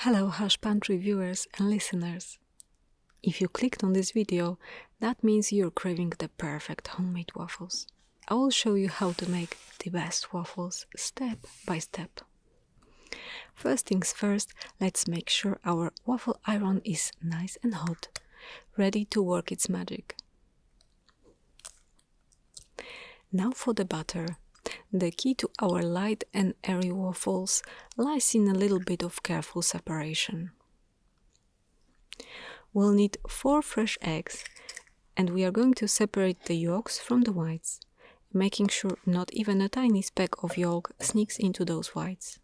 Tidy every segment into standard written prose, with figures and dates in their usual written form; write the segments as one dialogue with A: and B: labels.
A: Hello Hush Pantry viewers and listeners. If you clicked on this video, that means you're craving the perfect homemade waffles. I will show you how to make the best waffles step by step. First things first, let's make sure our waffle iron is nice and hot, ready to work its magic. Now for the butter. The key to our light and airy waffles lies in a little bit of careful separation. We'll need 4 fresh eggs, and we are going to separate the yolks from the whites, making sure not even a tiny speck of yolk sneaks into those whites.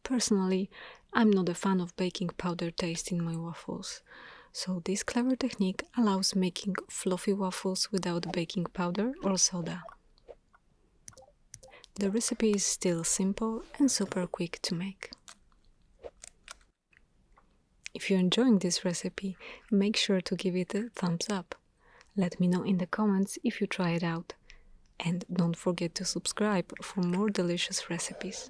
A: Personally, I'm not a fan of baking powder taste in my waffles, so this clever technique allows making fluffy waffles without baking powder or soda. The recipe is still simple and super quick to make. If you're enjoying this recipe, make sure to give it a thumbs up. Let me know in the comments if you try it out. And don't forget to subscribe for more delicious recipes.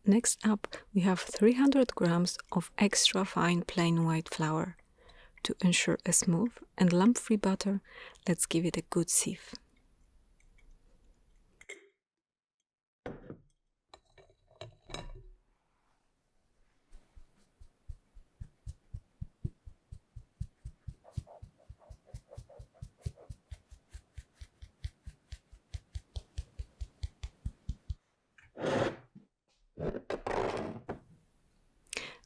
A: Next up, we have 300 grams of extra fine plain white flour. To ensure a smooth and lump-free butter, let's give it a good sieve.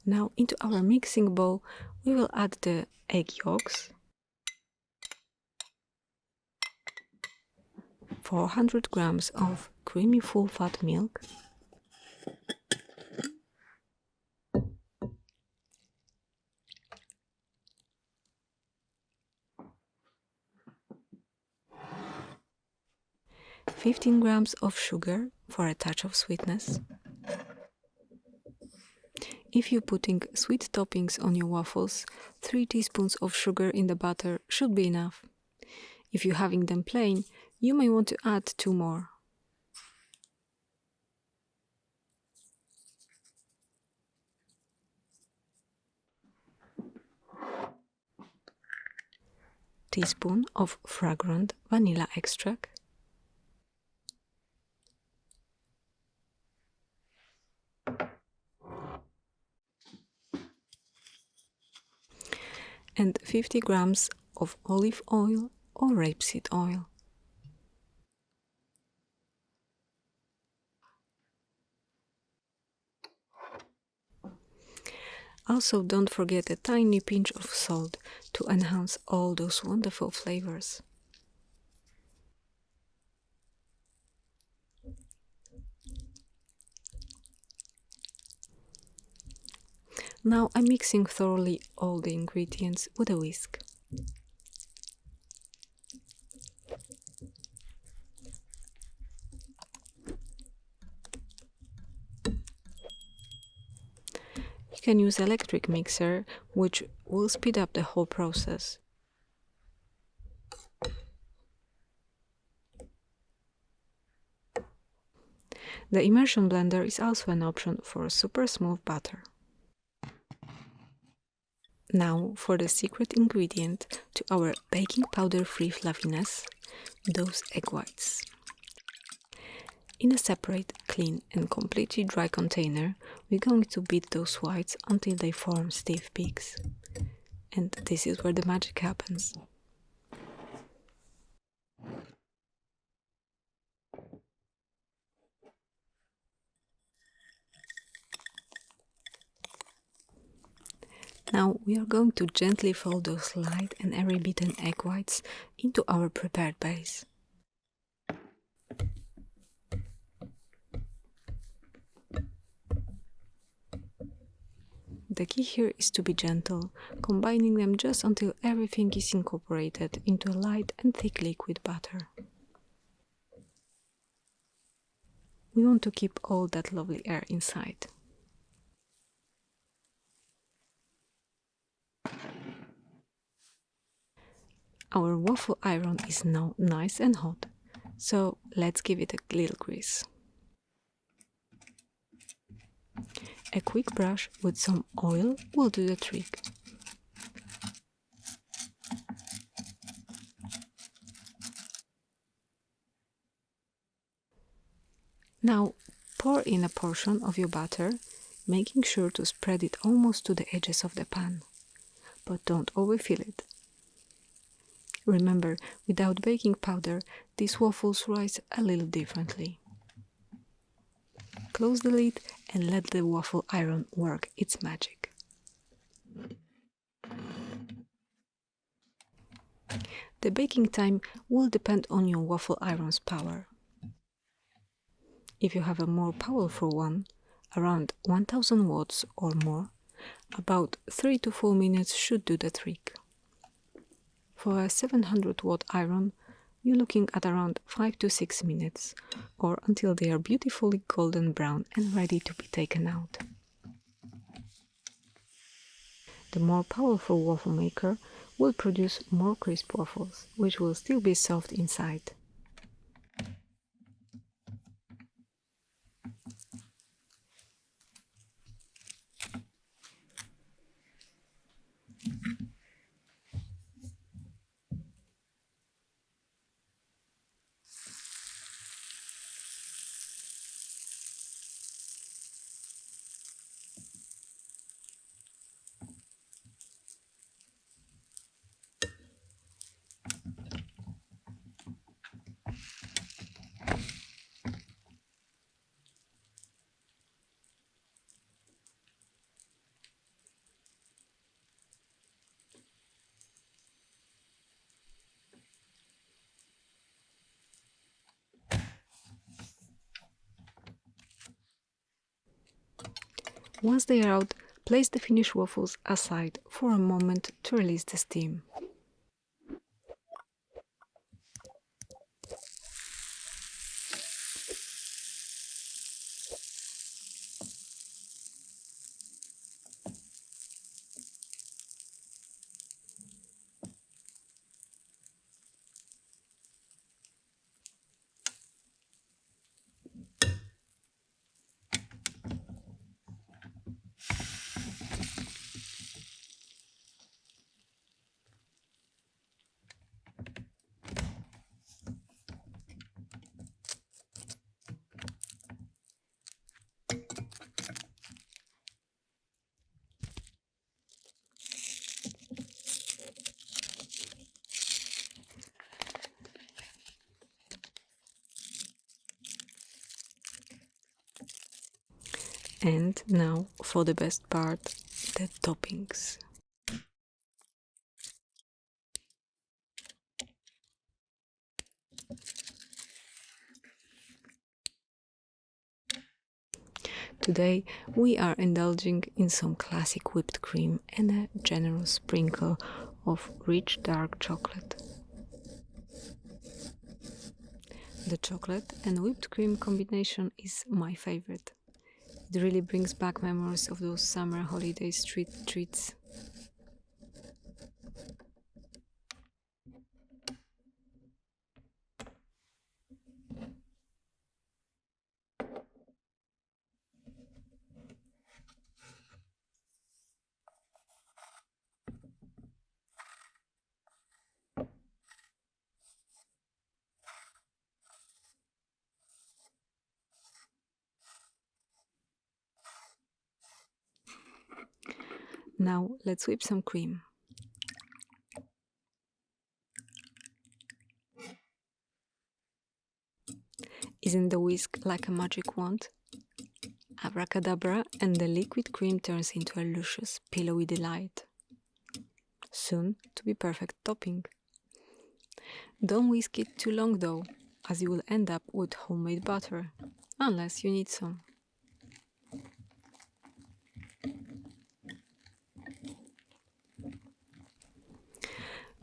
A: Now into our mixing bowl, we will add the egg yolks, 400 grams of creamy full-fat milk, ,15 grams of sugar for a touch of sweetness. If you're putting sweet toppings on your waffles, 3 teaspoons of sugar in the butter should be enough. If you're having them plain, you may want to add 2 more. Teaspoon of fragrant vanilla extract. And 50 grams of olive oil or rapeseed oil. Also, don't forget a tiny pinch of salt to enhance all those wonderful flavors. Now I'm mixing thoroughly all the ingredients with a whisk. You can use electric mixer, which will speed up the whole process. The immersion blender is also an option for a super smooth batter. Now for the secret ingredient to our baking powder-free fluffiness, those egg whites. In a separate, clean and completely dry container, we're going to beat those whites until they form stiff peaks. And this is where the magic happens. Now we are going to gently fold those light and airy beaten egg whites into our prepared base. The key here is to be gentle, combining them just until everything is incorporated into a light and thick liquid batter. We want to keep all that lovely air inside. Our waffle iron is now nice and hot, so let's give it a little grease. A quick brush with some oil will do the trick. Now pour in a portion of your batter, making sure to spread it almost to the edges of the pan, but don't overfill it. Remember, without baking powder, these waffles rise a little differently. Close the lid and let the waffle iron work its magic. The baking time will depend on your waffle iron's power. If you have a more powerful one, around 1000 watts or more, about 3 to 4 minutes should do the trick. For a 700 watt iron, you're looking at around 5 to 6 minutes, or until they are beautifully golden brown and ready to be taken out. The more powerful waffle maker will produce more crisp waffles, which will still be soft inside. Once they are out, place the finished waffles aside for a moment to release the steam. And now for the best part, the toppings. Today we are indulging in some classic whipped cream and a generous sprinkle of rich dark chocolate. The chocolate and whipped cream combination is my favorite. It really brings back memories of those summer holiday street treats. Now let's whip some cream. Isn't the whisk like a magic wand? Abracadabra, and the liquid cream turns into a luscious, pillowy delight. Soon to be perfect topping. Don't whisk it too long though, as you will end up with homemade butter, unless you need some.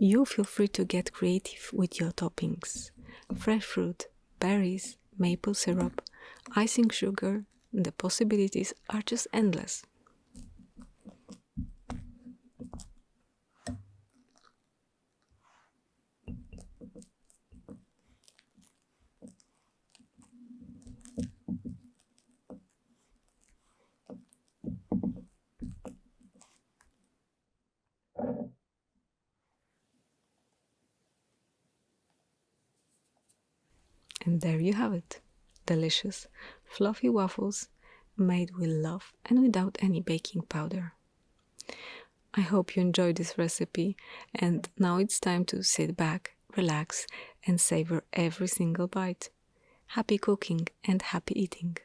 A: You feel free to get creative with your toppings. Fresh fruit, berries, maple syrup, icing sugar, the possibilities are just endless. And there you have it. Delicious, fluffy waffles made with love and without any baking powder. I hope you enjoyed this recipe, and now it's time to sit back, relax, and savor every single bite. Happy cooking and happy eating!